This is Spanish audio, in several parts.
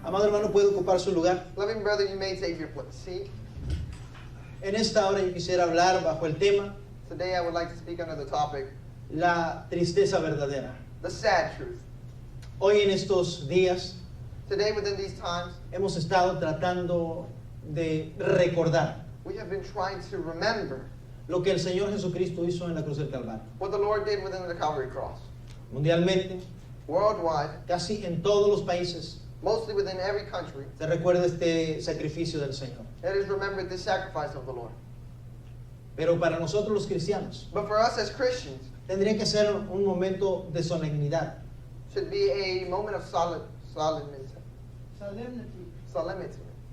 Amado hermano, puede ocupar su lugar. Loving brother, you may take your seat. En esta hora yo quisiera hablar bajo el tema Today I would like to speak under the topic, la tristeza verdadera. the sad truth. Hoy en estos días Today within these times, hemos estado tratando de recordar we have been trying to remember lo que el Señor Jesucristo hizo en la cruz del Calvario. what the Lord did within the Calvary cross. Mundialmente, Worldwide, casi en todos los países mostly within every country, se recuerda este sacrificio del Señor. it is remembered this sacrifice of the Lord. Pero para nosotros los cristianos But for us as Christians, tendría que ser un momento de solemnidad, should be a moment of solemnity.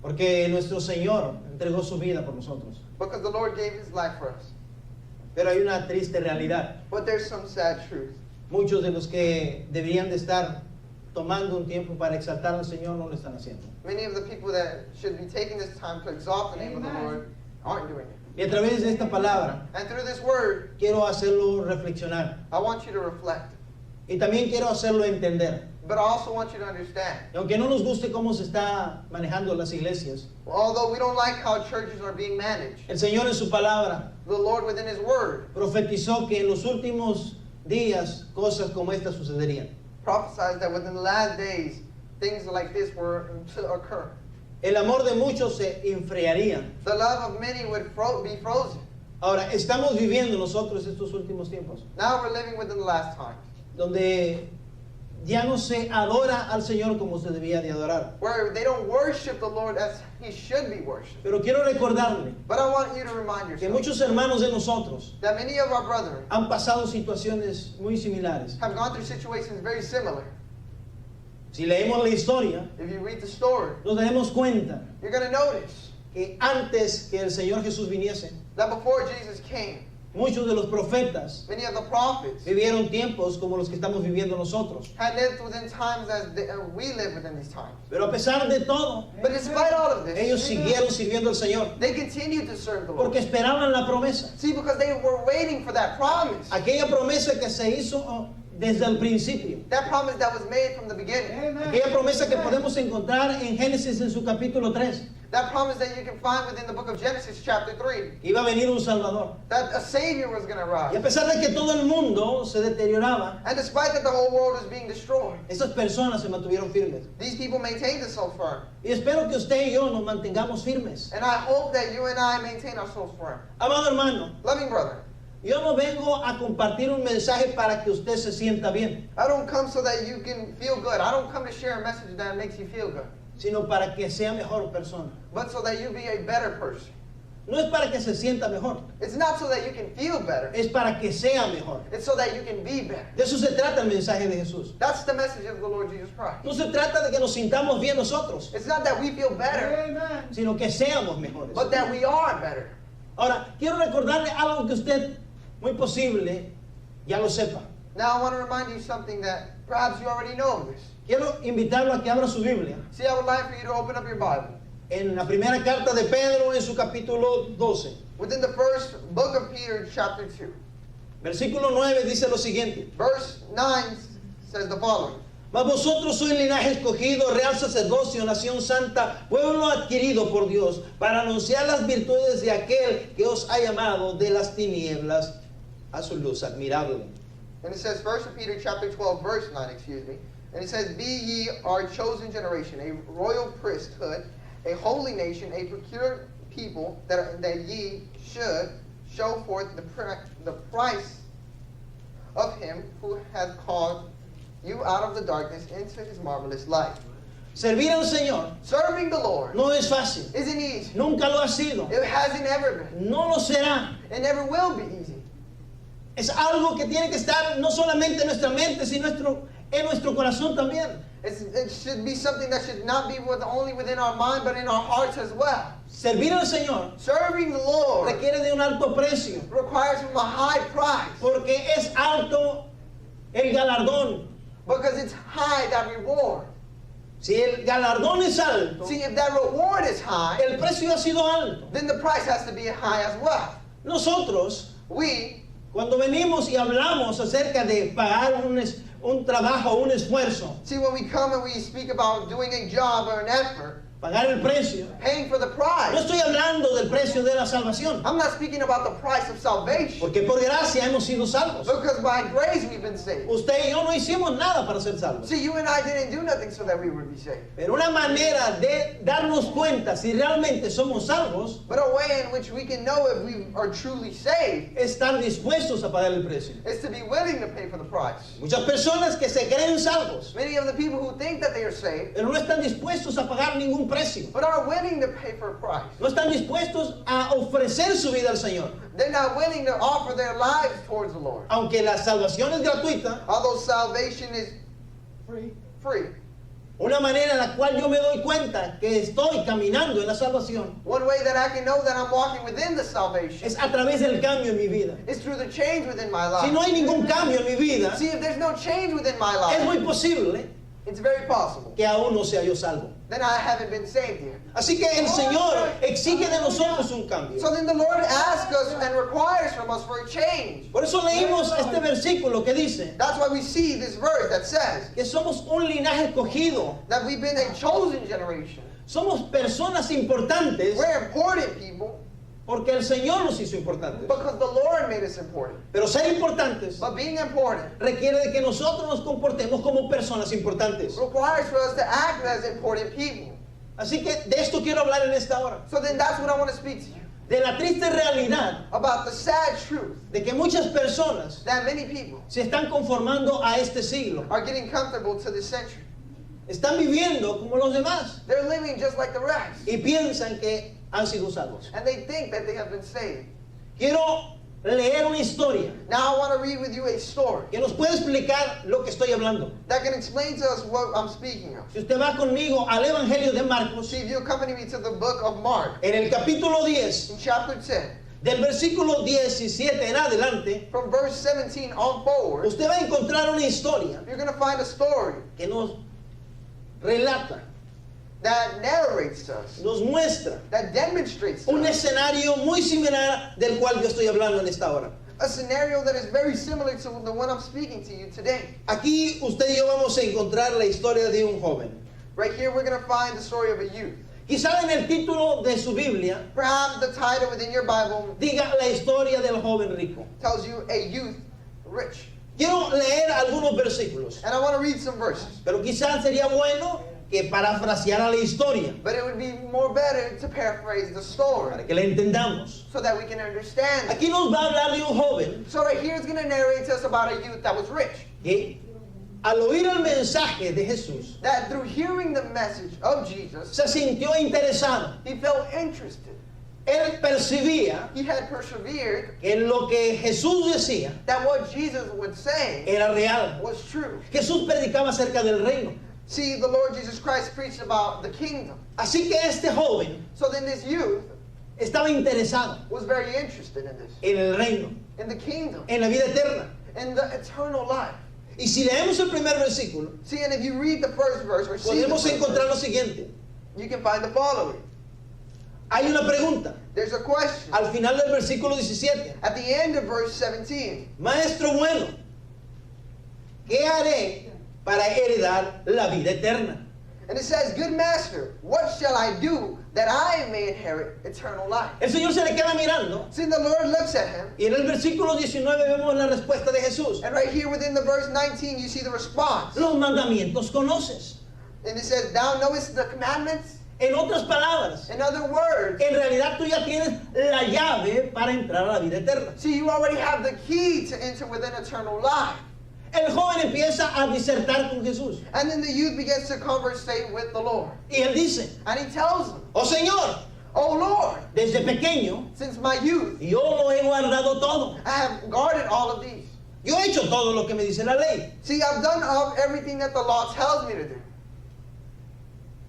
porque nuestro Señor entregó su vida por nosotros. Because the Lord gave His life for us. Pero hay una triste realidad. But there's some sad truth. Muchos de los que deberían de estar tomando un tiempo para exaltar al Señor no lo están haciendo. Many of the people that should be taking this time to exalt the name of the Lord aren't doing it. Y a través de esta palabra And through this word, quiero hacerlo reflexionar I want you to reflect. y también quiero hacerlo entender. But I also want you to understand. Y aunque no nos guste cómo se está manejando las iglesias, Although we don't like how churches are being managed, el Señor en su palabra the Lord within His word profetizó que en los últimos días cosas como estas sucederían. prophesies that within the last days, things like this were to occur. El amor de muchos se enfriaría. The love of many would be frozen. Ahora, estamos viviendo nosotros estos últimos tiempos, Now we're living within the last times, donde ya no se adora al Señor como se debía de adorar. where they don't worship the Lord as He should be worshipped. Pero quiero recordarle But I want you to remind que yourself muchos hermanos de nosotros that many of our brethren han pasado situaciones muy similares. have gone through situations very similar. Si leemos la historia, If you read the story, nos daremos cuenta you're going to notice que antes que el Señor Jesús viniese, that before Jesus came, muchos de los profetas many of the prophets vivieron tiempos como los que estamos viviendo nosotros. had lived within times as we live within these times. Pero a pesar de todo, But despite all of this, ellos siguieron sirviendo al Señor they continued to serve the Lord. porque esperaban la promesa. See, because they were waiting for that promise. Aquella promesa que se hizo desde el principio. That promise that was made from the beginning. Aquella promesa que podemos encontrar en Génesis en su capítulo 3. That promise that you can find within the book of Genesis chapter 3. Iba a venir un Salvador. That a Savior was going to Y a rise. pesar de que todo el mundo se deterioraba, And despite that the whole world is being destroyed, esas personas se mantuvieron firmes. these people maintained themselves firm. Y espero que usted y yo nos mantengamos firmes. And I hope that you and I maintain ourselves firm. Amado hermano, Loving brother, yo no vengo a compartir un mensaje para que usted se sienta bien, I don't come so that you can feel good. I don't come to share a message that makes you feel good, sino para que sea mejor persona. but so that you be a better person. No es para que se sienta mejor, It's not so that you can feel better. es para que sea mejor. It's so that you can be better. De eso se trata el mensaje de Jesús. That's the message of the Lord Jesus Christ. No se trata de que nos sintamos bien nosotros, It's not that we feel better, sino que seamos mejores. but that we are better. Ahora, quiero recordarle algo que usted, muy posible, ya lo sepa. Now I want to remind you something that perhaps you already know this. Quiero invitarlo a que abra su Biblia See, I would like for you to open up your Bible. en la primera carta de Pedro en su capítulo 12. Within the first book of Peter, chapter 2. Versículo 9 dice lo siguiente: Verse 9 says the following. Mas vosotros sois linaje escogido, real sacerdocio, nación santa, pueblo adquirido por Dios, para anunciar las virtudes de aquel que os ha llamado de las tinieblas a su luz admirable. And it says, 1 Peter chapter 12, verse 9, And it says, Be ye our chosen generation, a royal priesthood, a holy nation, a peculiar people, that ye should show forth the price of him who hath called you out of the darkness into his marvelous light. Servir al Señor Serving the Lord no es fácil, isn't easy. nunca lo ha sido, It hasn't ever been. no lo será. It never will be easy. Es algo que tiene que estar no solamente en nuestra mente, sino en nuestro corazón también. It should be something that should not be only within our mind, but in our hearts as well. Servir al Señor Serving the Lord requiere de un alto precio, requires from a high price, porque es alto el galardón. because it's high, that reward. Si el galardón es alto, See, if that reward is high, el precio ha sido alto. then the price has to be high as well. Nosotros, We, cuando venimos y hablamos acerca de pagar un trabajo, un esfuerzo, See, when we come and we speak about doing a job or an effort, pagar el precio. paying for the No price, estoy hablando del precio de la salvación, I'm not speaking about the price of salvation. porque por gracia hemos sido salvos. Because by grace we've been saved. Usted y yo no hicimos nada para ser salvos. See, you and I didn't do nothing so that we would be saved. Pero una manera de darnos cuenta si realmente somos salvos But a way in which we can know if we are truly saved es estar dispuestos a pagar el precio. is to be willing to pay for the price. Muchas personas que se creen salvos, Many of the people who think that they are saved, pero no están dispuestos a pagar ningún precio. but are willing to pay for a price. No están dispuestos a ofrecer su vida al Señor. They're not willing to offer their lives towards the Lord. Aunque la salvación es gratuita, Although salvation is free. una manera en la cual yo me doy cuenta que estoy caminando en la salvación One way that I can know that I'm walking within the salvation es a través del cambio en mi vida. is through the change within my Si no life. hay ningún cambio en mi vida, See, if there's no change within my es life, muy posible it's very possible. que aún no sea yo salvo. Then I haven't been saved yet. Así que el Señor exige de nosotros un cambio. So then the Lord asks us and requires from us for a change. Por eso leímos este versículo que dice That's why we see this verse that says que somos un linaje escogido, that we've been a chosen generation. somos personas importantes We're important people porque el Señor nos hizo importantes. because the Lord made us important. Pero ser importantes But being important requiere de que nosotros nos comportemos como personas importantes. requires for us to act as important people. Así que de esto quiero hablar en esta hora. So then that's what I want to speak to you De la triste realidad about the sad truth de que muchas personas that many people se están conformando a este siglo. are getting comfortable to this century. Están viviendo como los demás They're living just like the rest. y piensan que han sido salvos. And they think that they have been saved. Quiero leer una historia Now I want to read with you a story que nos puede explicar lo que estoy hablando. that can explain to us what I'm speaking of. Si usted va conmigo al Evangelio de Marcos, See, if you accompany me to the book of Mark, en el capítulo 10, in chapter 10, del versículo 17 en adelante, from verse 17 on forward, usted va a encontrar una historia you're going to find a story que nos relata, that narrates to us, nos muestra that demonstrates to un us escenario muy similar del cual yo estoy hablando en esta hora. a scenario that is very similar to the one I'm speaking to you today. Aquí usted y yo vamos a encontrar la historia de un joven. Right here, we're going to find the story of a youth. Quizá en el título de su Biblia Perhaps the title within your Bible diga la historia del joven rico. tells you a youth rich. Quiero leer algunos versículos, And I want to read some verses. pero quizás sería bueno que parafraseara la historia But it would be more better to paraphrase the story para que la entendamos. so that we can understand it. Aquí nos va a hablar de un joven So right here it's going to narrate to us about a youth that was rich. que al oír el mensaje de Jesús That through hearing the message of Jesus, se sintió interesado. he felt interested. Él percibía He had persevered que lo que Jesús decía that what Jesus would say era real. was true. Jesús predicaba acerca del reino. See, the Lord Jesus Christ preached about the kingdom. Así que este joven So then this youth estaba interesado was very interested in this, en el reino, in the kingdom, en la vida eterna. in the eternal life. Y si leemos el primer versículo, See, and if you read the first verse or see the podemos first encontrar lo verse, siguiente. you can find the following. Hay una pregunta There's a question al final del versículo 17. at the end of verse 17. Maestro bueno, ¿qué haré para heredar la vida eterna? And it says, Good master, what shall I do that I may inherit eternal life? El Señor se le queda mirando See, the Lord looks at him, y en el versículo 19 vemos la respuesta de Jesús. and right here within the verse 19, you see the response. Los mandamientos conoces. And it says, Thou knowest the commandments? En otras palabras, In other words, en realidad tú ya tienes la llave para entrar a la vida eterna. see, you already have the key to enter within eternal life. El joven empieza a disertar con Jesús And then the youth begins to conversate with the Lord. y él dice, And he tells him, oh Señor, Oh Lord, desde pequeño since my youth, yo lo he guardado todo. I have guarded all of these. Yo he hecho todo lo que me dice la ley. See, I've done of everything that the law tells me to do.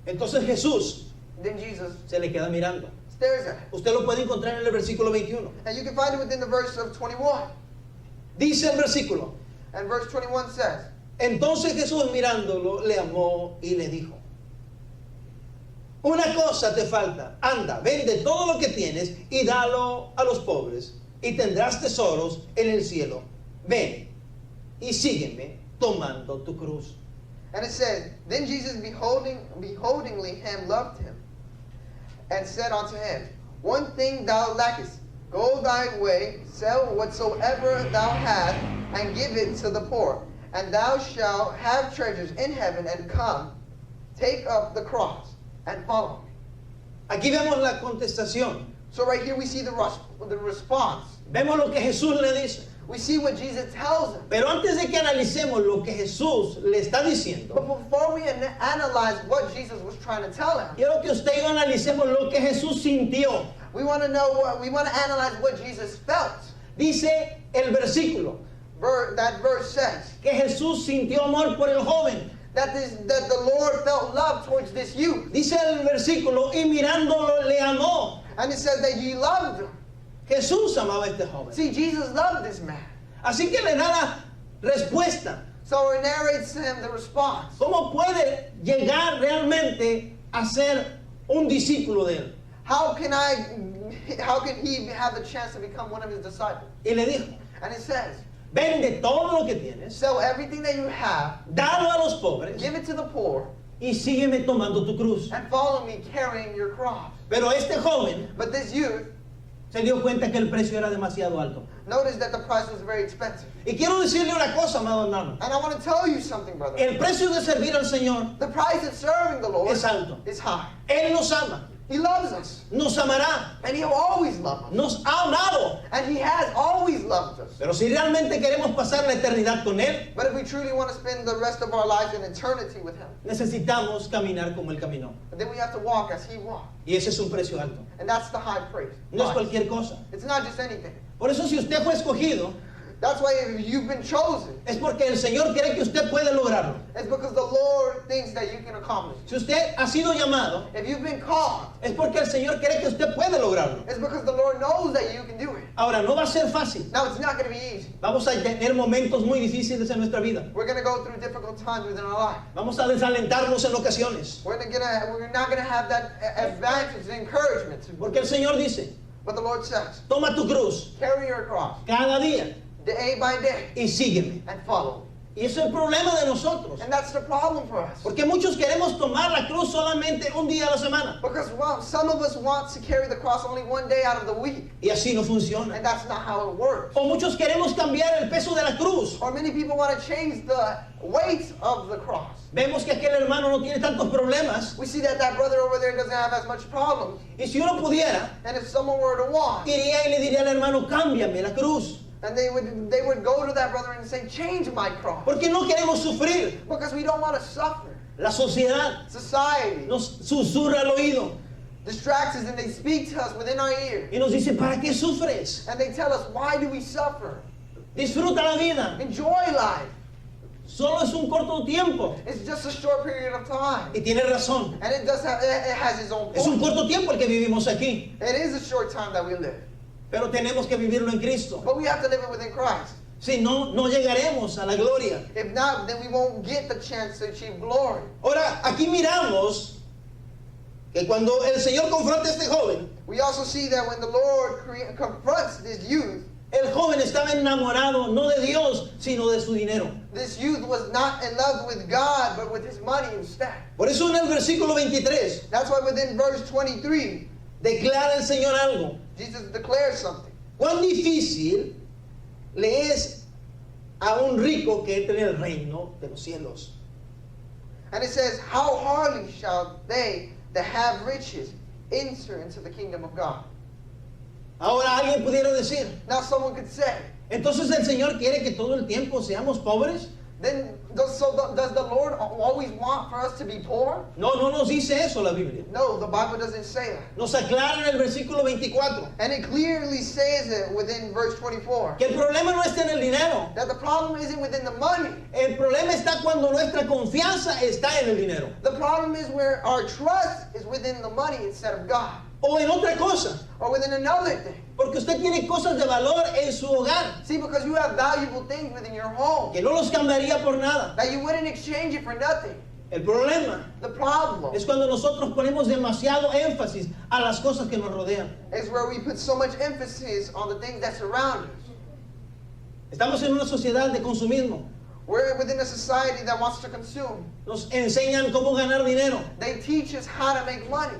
Entonces Jesús Then Jesus se le queda mirando. stares at him. Usted lo puede encontrar en el versículo 21. And you can find it within the verse of 21. Dice el versículo, And verse 21 says, entonces Jesús mirándolo le amó y le dijo, una cosa te falta, anda, vende todo lo que tienes y dalo a los pobres y tendrás tesoros en el cielo. Ven y sígueme. tomando tu cruz. And it says, Then Jesus beholdingly him loved him, and said unto him, One thing thou lackest, go thy way, sell whatsoever thou hast, and give it to the poor, and thou shalt have treasures in heaven, and come, take up the cross, and follow me. Aquí vemos la contestación. So right here we see the response. Vemos lo que Jesús le dice. We see what Jesus tells him. Pero antes de que analicemos lo que Jesús le está But diciendo, before we analyze what Jesus was trying to tell him, quiero que usted y yo analicemos lo que Jesús sintió. we want to analyze what Jesus felt. Dice el versículo That verse says que Jesús sintió amor por el joven. that the Lord felt love towards this youth. Dice el versículo, y mirándolo le amó. And it says that he loved him. Jesús amaba a este joven. See, Jesus loved this man. Así que le da la respuesta. So it narrates to him the response. ¿Cómo puede llegar realmente a ser un discípulo de él? How can he have the chance to become one of his disciples? Y le dijo, And it says, vende todo lo que tienes, sell everything that you have, dalo a los pobres give it to the poor, y sígueme tomando tu cruz. and follow me carrying your cross. Pero este joven But this youth, se dio cuenta que el precio era demasiado alto. notice that the price was very expensive. Y quiero decirle una cosa, amado hermano. And I want to tell you something, brother. El precio de servir al Señor The price of serving the Lord es alto. is high. Él nos ama, He loves us. nos amará, And He'll always love us. nos ha amado. And He has always loved us. Pero si realmente queremos pasar la eternidad con Él, But if we truly want to spend the rest of our lives in eternity with Him, necesitamos caminar como Él caminó. then we have to walk as He walked. Y ese es un precio alto. And that's the high praise. No es Price. cualquier cosa. It's not just anything. Por eso si usted fue escogido, That's why if you've been chosen, es porque el Señor cree que usted puede lograrlo. it's because the Lord thinks that you can accomplish. Si usted ha sido llamado, If you've been called, es porque el Señor cree que usted puede lograrlo. it's because the Lord knows that you can do it. Ahora, no va a ser fácil. Now, it's not going to be easy. Vamos a tener momentos muy difíciles en nuestra vida. We're going to go through difficult times within our life. Vamos a desalentarnos en ocasiones. We're not going to have that advantage, the encouragement. Porque el Señor dice, But the Lord says, toma tu cruz carry your cross cada día day by day y sígueme. and follow. Y eso es el problema de nosotros. And that's the problem for us. Porque muchos queremos tomar la cruz solamente un día a la semana. Because, well, some of us want to carry the cross only one day out of the week. Y así no funciona. And that's not how it works. O muchos queremos cambiar el peso de la cruz. Or many people want to change the weight of the cross. Vemos que aquel hermano no tiene tantos problemas. We see that brother over there doesn't have as much problems. Y si uno pudiera, And if someone were to want, iría y le diría al hermano, cámbiame la cruz. and they would go to that brother and say, change my cross. Porque no queremos sufrir. Because we don't want to suffer. La sociedad Society nos susurra al oído distracts us and they speak to us within our ear. y nos dice, ¿para qué sufres? And they tell us, why do we suffer? Disfruta la vida. Enjoy life. Solo es un corto tiempo. It's just a short period of time. Y tiene razón. And it has its own Es un point. corto tiempo el que vivimos aquí. It is a short time that we live. Pero tenemos que vivirlo en Cristo. But we have to live it within Christ. Si no, no llegaremos a la gloria. If not, then we won't get the chance to achieve glory. Ahora, aquí miramos que cuando el Señor confronta a este joven, We also see that when the Lord confronts this youth, el joven estaba enamorado no de Dios, sino de su dinero. this youth was not in love with God, but with his money instead. Por eso en el versículo 23 That's why within verse 23, declara el Señor algo. Jesus declares something. Cuán difícil le es a un rico que entre en el reino de los cielos. And it says, how hardly shall they that have riches enter into the kingdom of God. Ahora alguien pudiera decir, Now someone could say, entonces el Señor quiere que todo el tiempo seamos pobres. then does the Lord always want for us to be poor? No, no nos dice eso la Biblia. No, the Bible doesn't say that. Nos aclara en el versículo 24 And it clearly says it within verse 24. que el problema no está en el dinero. That the problem isn't within the money. El problema está cuando nuestra confianza está en el dinero. The problem is where our trust is within the money instead of God. O en otra cosa. Or within another thing. Porque usted tiene cosas de valor en su hogar See, because you have valuable things within your home que no los cambiaría por nada. that you wouldn't exchange it for nothing. El problema The problem es cuando nosotros ponemos demasiado énfasis a las cosas que nos rodean. is where we put so much emphasis on the things that surround us. Estamos en una sociedad de consumismo. We're within a society that wants to consume. Nos enseñan cómo ganar dinero, They teach us how to make money,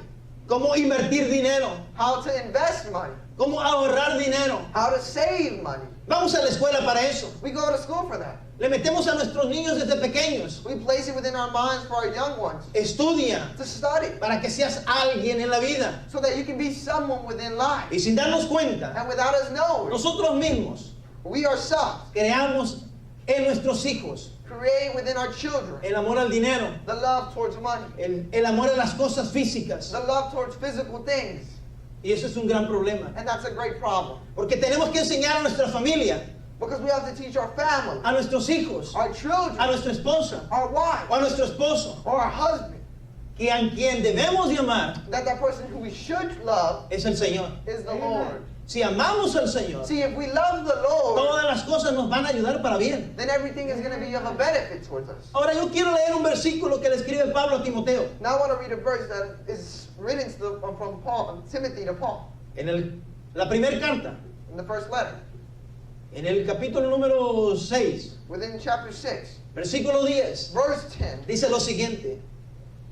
cómo invertir dinero, how to invest money, cómo ahorrar dinero. how to save money. Vamos a la escuela para eso. We go to school for that. Le metemos a nuestros niños desde pequeños. We place it within our minds for our young ones Estudia to study para que seas alguien en la vida. so that you can be someone within life. Y sin darnos cuenta, And without us knowing, nosotros mismos we ourselves creamos en nuestros hijos create within our children el amor al dinero, the love towards money, el amor a las cosas físicas. the love towards physical things. Y eso es un gran problema. And that's a great problem. Porque tenemos que enseñar a nuestra familia, Because we have to teach our family, a nuestros hijos, our children, a nuestra esposa our wife, o a nuestro esposo, or our husband, que a quien debemos de amar that person who we should love es el Señor. is the Lord. Si amamos al Señor, See, if we love the Lord, todas las cosas nos van a ayudar para bien. then everything is going to be of a benefit towards us. Ahora yo quiero leer un versículo que le escribe Pablo a Timoteo. Now I want to read a verse that is written from Paul, Timothy to Paul, En la primera carta, in the first letter, en el capítulo número 6, within chapter 6, versículo 10, verse 10, dice lo siguiente: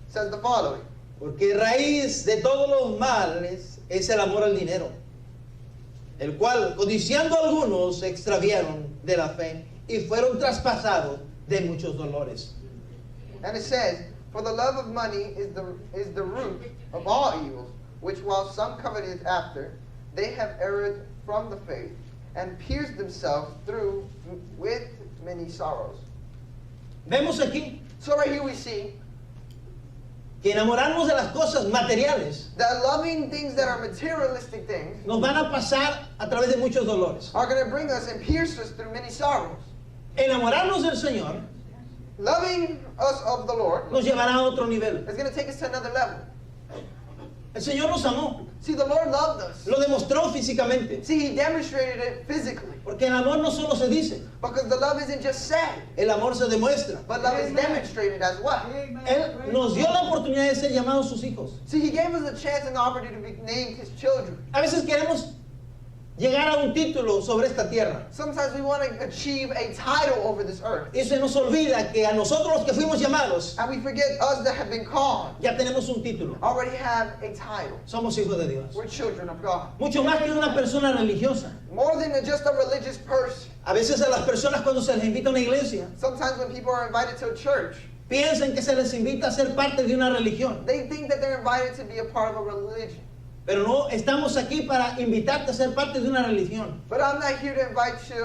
says the following. porque raíz de todos los males es el amor al dinero, el cual, codiciando algunos, se extraviaron de la fe y fueron traspasados de muchos dolores. And it says, for the love of money is the root of all evils, which while some coveted after, they have erred from the faith, and pierced themselves through with many sorrows. Vemos aquí So right here we see que enamorarnos de las cosas materiales that loving things that are materialistic things nos van a pasar a través de muchos dolores. are going to bring us and pierce us through many sorrows. Enamorarnos del Señor Loving us of the Lord nos llevará a otro nivel. is going to take us to another level. El Señor nos amó, See, the Lord loved us. lo demostró físicamente. See, He demonstrated it physically. Porque el amor no solo se dice, Because the love isn't just said, el amor se demuestra. but love is demonstrated as well. Él nos dio la oportunidad de ser llamados sus hijos. See, He gave us a chance and the opportunity to be named His children. A veces queremos llegar a un título sobre esta tierra. Sometimes we want to achieve a title over this earth. Y se nos olvida que a nosotros los que fuimos llamados And we forget us that have been called ya tenemos un título. already have a title. Somos hijos de Dios. We're children of God. Mucho más que una persona religiosa. More than just a religious person. A veces a las personas cuando se les invita a una iglesia, Sometimes when people are invited to a church, piensan que se les invita a ser parte de una religión. they think that they're invited to be a part of a religion. Pero no estamos aquí para invitarte a ser parte de una religión. But I'm not here to invite you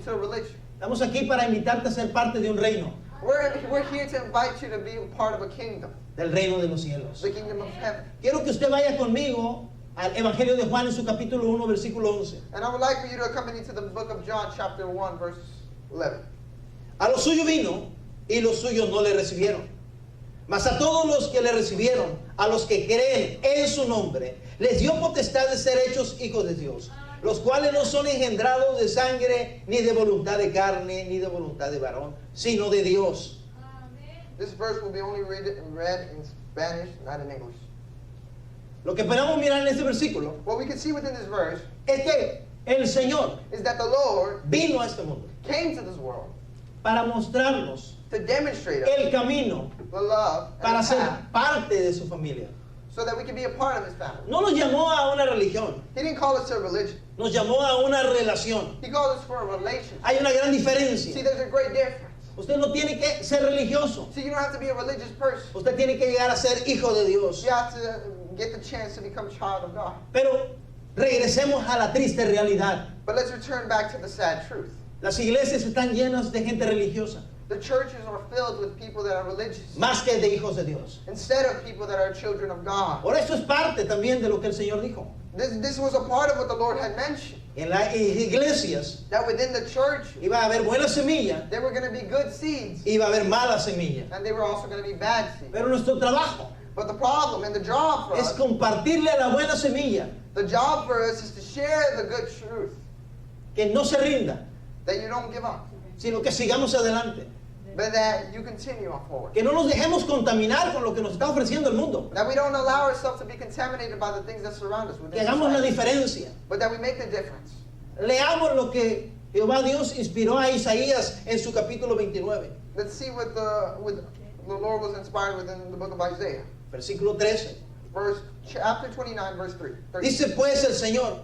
to a religion. Estamos aquí para invitarte a ser parte de un reino, We're here to invite you to be a part of a kingdom, del reino de los cielos. the kingdom of heaven. Quiero que usted vaya conmigo al Evangelio de Juan en su capítulo 1, versículo 11. And I would like for you to accompany to the book of John, chapter 1, verse 11. A lo suyo vino y los suyos no le recibieron. Mas a todos los que le recibieron, a los que creen en su nombre, les dio potestad de ser hechos hijos de Dios, los cuales no son engendrados de sangre, ni de voluntad de carne, ni de voluntad de varón, sino de Dios. This verse will be only read in Spanish, not in English. Lo que podemos mirar en este versículo What we can see within this verse es que el Señor is that the Lord vino a este mundo came to this world para mostrarnos to demonstrate us el camino the love para and the ser path parte de su familia. so that we can be a part of His family. No nos llamó a una religión, He didn't call us to a religion. nos llamó a una relación. He called us for a relationship. Hay una gran See, diferencia. there's a great difference. Usted no tiene que ser religioso. See, you don't have to be a religious person. Usted tiene que llegar a ser hijo de Dios. You have to get the chance to become a child of God. Pero regresemos a la triste realidad. But let's return back to the sad truth. Las iglesias están llenas de gente religiosa, The churches are filled with people that are religious más que de hijos de Dios. instead of people that are children of God. Por eso es parte también de lo que el Señor dijo. This was a part of what the Lord had mentioned. En las iglesias That within the church, iba a haber buena semilla, there were going to be good seeds iba a haber mala semilla. and they were also going to be bad seeds. Pero nuestro trabajo But the problem and the job for es us, compartirle a la buena semilla the job for us is to share the good truth, que no se rinda, that you don't give up, sino que sigamos adelante. but that you continue on forward. Que no nos dejemos contaminar con lo que nos está ofreciendo el mundo. That we don't allow ourselves to be contaminated by the things that surround us, Que within hagamos la society, diferencia. but that we make the difference. Leamos lo que Jehová Dios inspiró a Isaías en su capítulo 29, Let's see what the Lord was inspired with in the book of Isaiah. versículo 13. Chapter 29, verse 3. Dice pues el Señor,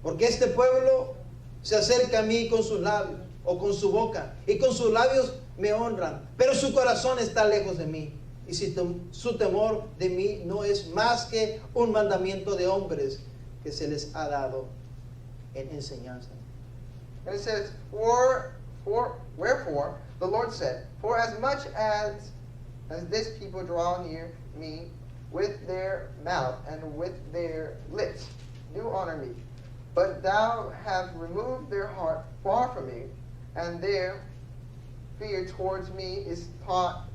porque este pueblo se acerca a mí con sus labios, o con su boca, y con sus labios me honran, pero su corazón está lejos de mí, y su temor de mí no es más que un mandamiento de hombres que se les ha dado en enseñanza. And it says, wherefore the Lord said, for as much as this people draw near me with their mouth and with their lips, do honor me. But thou hast removed their heart far from me, and their fear towards me is thought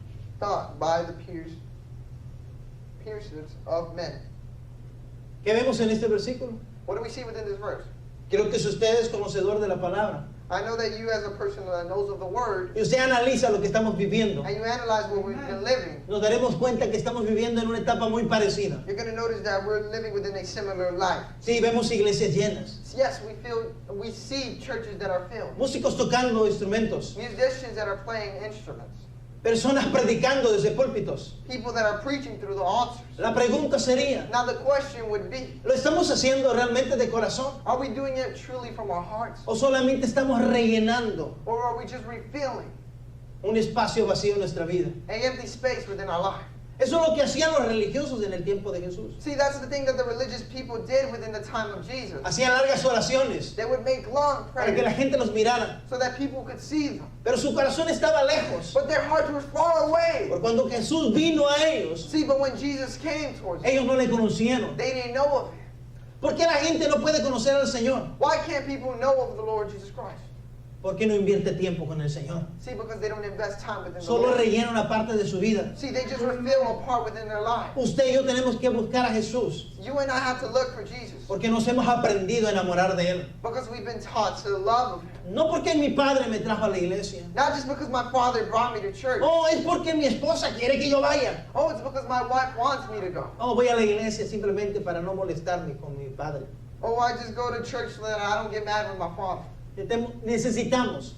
by the piercers of men. ¿Qué vemos en este versículo? What do we see within this verse? Creo que si usted es conocedor de la palabra, I know that you as a person that knows of the word, y usted analiza lo que estamos viviendo, and you analyze what we've been living, nos daremos cuenta que estamos viviendo en una etapa muy parecida. you're going to notice that we're living within a similar life. Sí, vemos iglesias llenas, Yes, we see churches that are filled, músicos tocando instrumentos, musicians that are playing instruments, personas predicando desde púlpitos. people that are preaching through the altars. La pregunta sería, Now the question would be, ¿lo estamos haciendo realmente de corazón? are we doing it truly from our hearts? ¿O solamente estamos rellenando Or are we just refilling un espacio vacío en nuestra vida? an empty space within our life? Eso es lo que hacían los religiosos en el tiempo de Jesús. See, that's the thing that the religious people did within the time of Jesus. Hacían largas oraciones They would make long para que la prayers gente los mirara, so that people could see them. pero su corazón estaba lejos. But their hearts were far away. Por cuando Jesús vino a ellos, See, but when Jesus came towards them, ellos no le conocieron. they didn't know of him. ¿Por qué la gente no puede conocer al Señor? Why can't people know of the Lord Jesus Christ? ¿Por qué no invierte tiempo con el Señor? See, because they don't invest time within the Solo Lord. rellena una parte de su vida. See, they just refill a part within their life. Usted y yo tenemos que buscar a Jesús, You and I have to look for Jesus porque nos hemos aprendido a enamorar de Él. because we've been taught to love him. No porque mi padre me trajo a la iglesia. Not just because my father brought me to church. Oh, es porque mi esposa quiere que yo vaya. Oh, it's because my wife wants me to go. Oh, voy a la iglesia simplemente para no molestarme con mi padre. Oh, I just go to church so that I don't get mad with my father. Necesitamos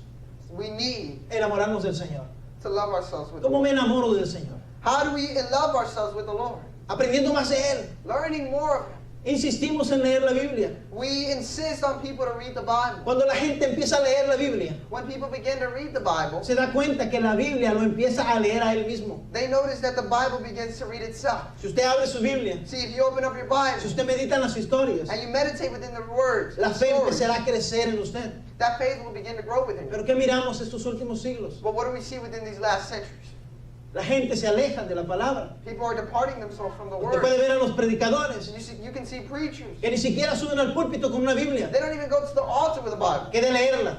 We need enamorarnos del Señor. to love ourselves with the ¿Cómo Lord. me enamoro del Señor? How do we love ourselves with the Lord? Aprendiendo más de Él. Learning more of him. Insistimos en leer la Biblia. We insist on people to read the Bible. Cuando la gente empieza a leer la Biblia, When people begin to read the Bible, se da cuenta que la Biblia lo empieza a leer a él mismo. they notice that the Bible begins to read itself. Si usted abre su Biblia, See, if you open up your Bible si usted medita en las historias, and you meditate within the words, la the fe stories, empezará a crecer en usted. that faith will begin to grow within you. Pero ¿qué miramos estos últimos siglos? But what do we see within these last centuries? La gente se aleja de la palabra. People are departing themselves from the Usted Word. puede ver a los predicadores You can see preachers. que ni siquiera suben al púlpito con una Biblia, They don't even go to the altar with a Bible. que de leerla,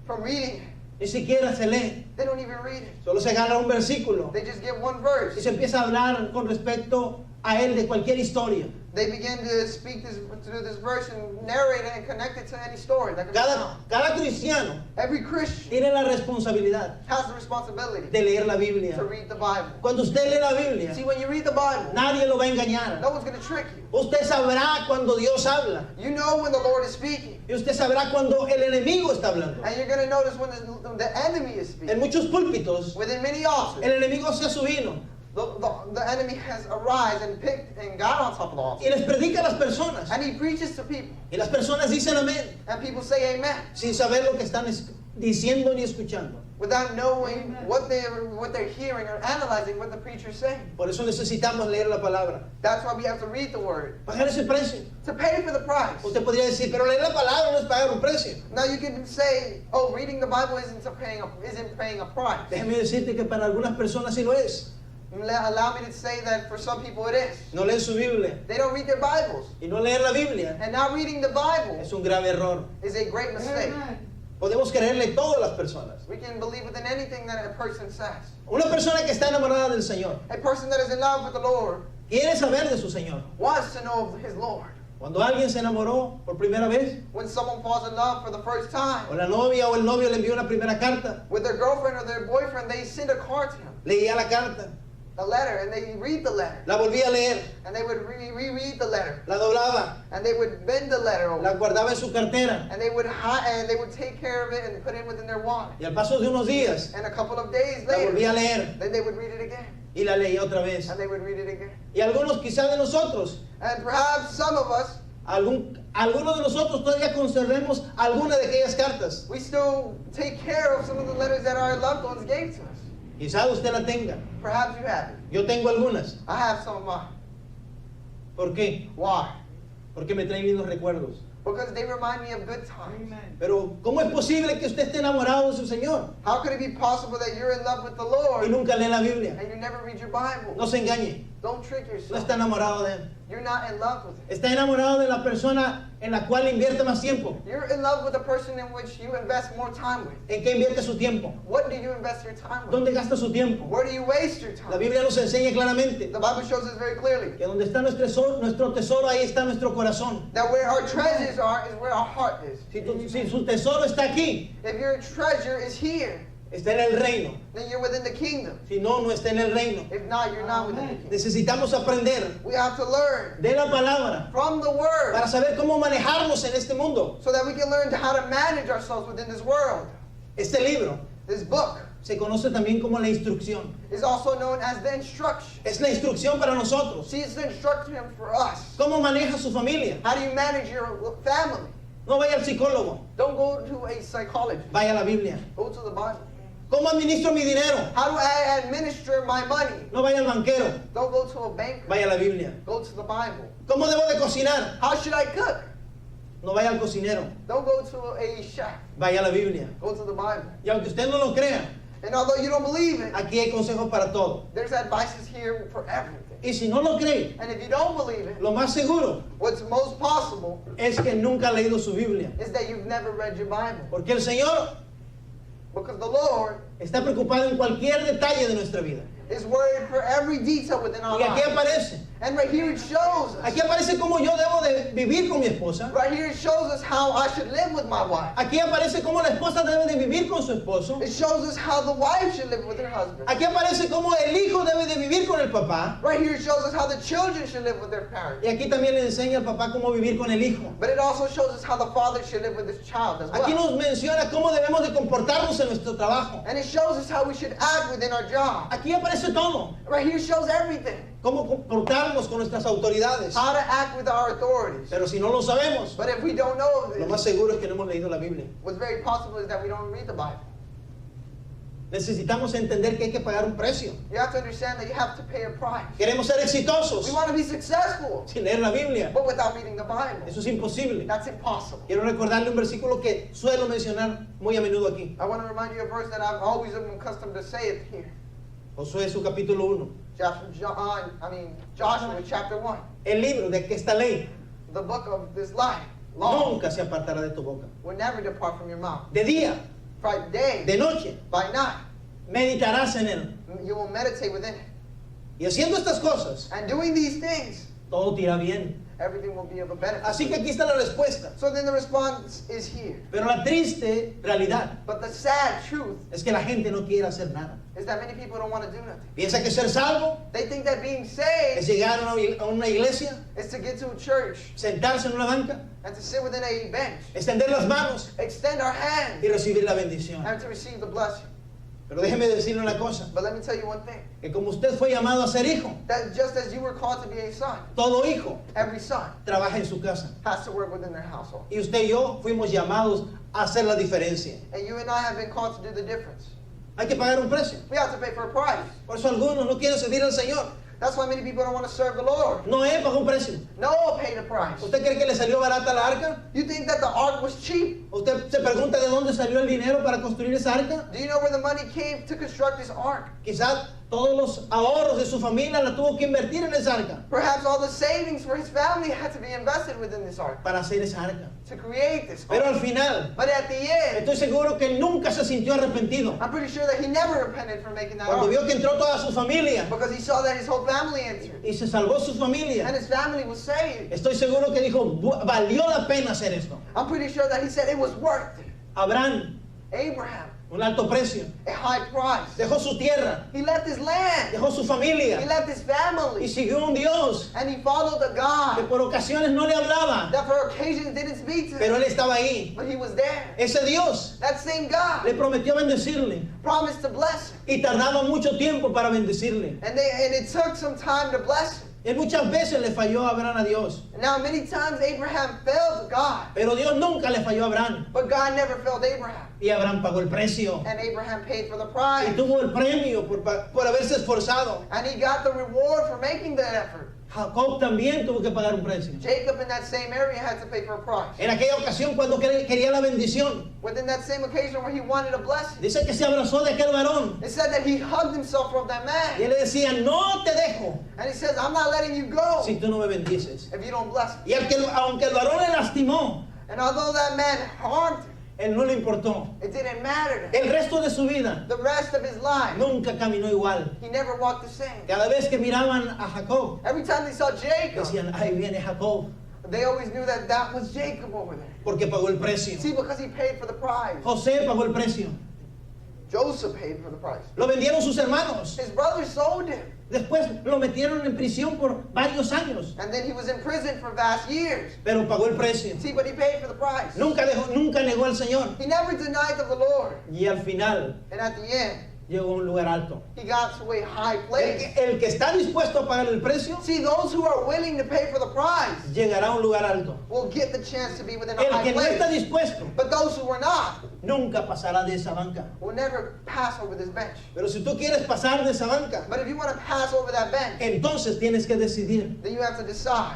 From reading it, ni siquiera se lee. they don't even read it. Solo se agarra un versículo They just get one y verse. se empieza a hablar con respecto a él de cualquier historia. They begin to speak through this verse and narrate it and connect it to any story that could be found. Cada cristiano Every Christian tiene la responsabilidad has the responsibility de leer la Biblia. to read the Bible. Cuando usted lee la Biblia, See, when you read the Bible, nadie lo va a engañar. no one's going to trick you. Usted sabrá cuando Dios habla. You know when the Lord is speaking. Y usted sabrá cuando el enemigo está hablando. And you're going to notice when the enemy is En speaking. muchos púlpitos, Within many altars, el enemigo se ha subido the enemy has arisen and picked and got on top of the altar. y les predica a las personas. And he preaches to people. Y las personas dicen amén, And people say amen. sin saber lo que están diciendo ni escuchando. Without knowing what they're hearing or analyzing what the preacher's saying. Por eso necesitamos leer la palabra. That's why we have to read the word. Pagar ese precio. To pay for the price. Usted podría decir, pero leer la palabra no es pagar un precio. Now you can say, oh, reading the Bible isn't paying a price. Déjeme decirte que para algunas personas sí lo es. Allow me to say that for some people it is. No leen su Biblia. They don't read their Bibles. Y no leer la Biblia And not reading the Bible es un grave error. is a great mistake. Podemos creerle todo a las personas. We can believe within anything that a person says. Una persona que está enamorada del Señor A person that is in love with the Lord quiere saber de su Señor. wants to know of his Lord. Cuando alguien se enamoró por primera vez, When someone falls in love for the first time, o la novia o el novio le envió una primera carta, with their girlfriend or their boyfriend, they send a card to him. leía la carta a letter, and they read the letter, la volvía a leer, and they would reread the letter, la doblaba, and they would bend the letter over, la guardaba en su cartera. and they would take care of it and put it within their wallet. Y al paso de unos días, And a couple of days la later, volvía a leer then they would read it again, y la leía otra vez. and they would read it again. Y algunos quizás de nosotros, And perhaps some of us, algunos de nosotros todavía conservemos alguna de aquellas cartas. we still take care of some of the letters that our loved ones gave to us. Quizás usted la tenga. Perhaps you have it. Yo tengo algunas. I have some of mine. ¿Por qué? Why? Porque me traen lindos recuerdos. Because they remind me of good times. Pero ¿cómo es posible que usted esté enamorado de su Señor How could it be possible that you're in love with the y Lord nunca lee la Biblia? and you never read your Bible? No se engañe. Don't trick No yourself. está enamorado de Él. You're not in love with Him. Está enamorado de la persona en la cual invierte más tiempo. You're in love with the person in which you invest more time with. ¿En qué invierte su tiempo? What do you invest your time with? ¿Dónde gasta su tiempo? Where do you waste your La time? Biblia nos enseña claramente The Bible shows us very clearly que donde está nuestro tesoro, ahí está nuestro corazón. that where our treasures are is where our heart is. Si su tesoro está aquí, If your treasure is here, está en el reino. then you're within the kingdom. Si no, no está en el reino. If not, you're not within the kingdom. Necesitamos aprender We have to learn de la palabra from the Word para saber cómo manejarnos en este mundo. so that we can learn how to manage ourselves within this world. Este libro This book se conoce también como la instrucción. is also known as the instruction. Es la instrucción para nosotros. See, it's the instruction for us. ¿Cómo maneja su familia? How do you manage your family? No vaya al psicólogo, Don't go to a psychologist. vaya a la Biblia. Go to the Bible. ¿Cómo administro mi dinero? How do I administer my money? No vaya al banquero, Don't go to a banker. vaya a la Biblia. Go to the Bible. ¿Cómo debo de cocinar? How should I cook? No vaya al cocinero, Don't go to a chef. vaya a la Biblia. Go to the Bible. Y aunque usted no lo crea, And although you don't believe it, aquí hay consejos para todo. there's advices here for everything. Y si no lo cree, And if you don't believe it, lo más seguro what's most possible es que nunca ha leído su Biblia. is that you've never read your Bible. Porque el Señor Because the Lord está preocupado en cualquier detalle de nuestra vida. is worried for every detail within our Y aquí lives. aparece. And right here it shows us. Aquí aparece cómo yo debo de vivir con mi esposa. Right here it shows us how I should live with my wife. Aquí aparece cómo la esposa debe de vivir con su esposo. It shows us how the wife should live with her husband. Aquí aparece cómo el hijo debe de vivir con el papá. Right here it shows us how the children should live with their parents. Y aquí también le enseña al papá cómo vivir con el hijo. But it also shows us how the father should live with his child as Aquí well. nos menciona cómo debemos de comportarnos en nuestro trabajo. And it shows us how we should act within our job. Aquí aparece todo. Right here shows everything. Cómo comportarnos con nuestras autoridades. How to act with our authorities. Pero si no lo sabemos, But if we don't know lo más this, seguro es que no hemos leído la Biblia. what's very possible is that we don't read the Bible. Necesitamos entender que hay que pagar un precio. You have to understand that you have to pay a price. Queremos ser exitosos We want to be successful, sin leer la Biblia. but without reading the Bible. Eso es imposible. That's impossible. Quiero recordarle un versículo que suelo mencionar muy a menudo aquí. I want to remind you a verse that I've always been accustomed to say it here. Josué, su capítulo 1. Joshua chapter 1. El libro de que esta ley The book of this life, law, nunca se apartará de tu boca. will never depart from your mouth. De día, By day, de noche, by night, meditarás en él. you will meditate within it. Y haciendo estas cosas, And doing these things, todo te irá bien. everything will be of a benefit. Así que aquí está la respuesta. So then the response is here. Pero la triste realidad But the sad truth es que la gente no quiere hacer nada. is that many people don't want to do nothing. Piensa que ser salvo They think that being es saved llegar a una iglesia, is to get to a church sentarse en una banca, and to sit within a bench, extender las manos extend our hands, y recibir la bendición. and to receive the blessing. Pero déjeme decirle una cosa, But let me tell you one thing. que como usted fue llamado a ser hijo, That just as you were called to be a son, todo hijo every son trabaja en su casa. has to work within their household. Y usted y yo fuimos llamados a hacer la diferencia. And you and I have been called to do the difference. Hay que pagar un precio. We have to pay for a price. Por eso algunos no quieren servir al Señor. That's why many people don't want to serve the Lord. Noé pagó un precio. Noah paid a price. ¿Usted cree que le salió barata la arca? You think that the ark was cheap? ¿Usted se pregunta de dónde salió el dinero para construir esa arca? Do you know where the money came to construct this ark? Quizás todos los ahorros de su familia la tuvo que invertir en esa arca Perhaps all the savings for his family had to be invested within this ark para hacer esa arca. to create this Pero ark. al final, But at the end, estoy seguro que nunca se sintió arrepentido. I'm pretty sure that he never repented for making that Cuando ark vio que entró toda su familia because he saw that his whole family entered y se salvó su and familia, his family was saved. estoy seguro que dijo, valió la pena hacer esto. I'm pretty sure that he said it was worth it. Abraham, Abraham, un alto precio. a high price. Dejó su tierra, He left his land. dejó su He familia left his y family. siguió un Dios And he followed the que God por ocasiones no le hablaba, that for occasions didn't speak to pero him. él estaba ahí. But he was there. Ese Dios That same le God prometió bendecirle promised to bless him. y tardaba mucho tiempo para bendecirle. And it took some time to bless him. Él muchas veces le falló a Abraham a Dios, And now many times Abraham failed God. pero Dios nunca le falló a Abraham. But God never failed Abraham. Y Abraham pagó el precio And Abraham paid for the y price. tuvo el premio por haberse esforzado. And he got the reward for making that effort. Jacob también tuvo que pagar un precio. Jacob in that same area had to pay for a price. En aquella ocasión cuando quería la bendición, Within that same occasion where he wanted a blessing, dice que se abrazó de aquel varón it said that he hugged himself from that y man. él le decía, no te dejo And he says, I'm not letting you go si tú no me bendices. if you don't bless me. Y aunque el varón le lastimó, And although that man harmed him, él no le importó. it didn't matter to him. El resto de su vida The rest of his life, nunca caminó igual. he never walked the same. Cada vez que miraban a Jacob, Every time they saw Jacob, decían, ahí viene Jacob, they always knew that that was Jacob over there. porque pagó el precio. See, because he paid for the price. José pagó el precio. Joseph paid for the price. Lo vendieron sus hermanos. His brothers sold him. Después lo metieron en prisión por varios años, And then he was in prison for vast years. pero pagó el precio. See, but he paid for the price. Nunca negó al Señor. He never denied of the Lord. Y al final And at the end, llegó a un lugar alto. he got to a high place. El que está dispuesto a pagar el precio, See, those who are willing to pay for the price llegará a un lugar alto. will get the chance to be within a El high que no está place. dispuesto, But those who are not nunca pasará de esa banca. will never pass over this bench. Pero si tú quieres pasar de esa banca, But if you want to pass over that bench, entonces tienes que decidir then you have to decide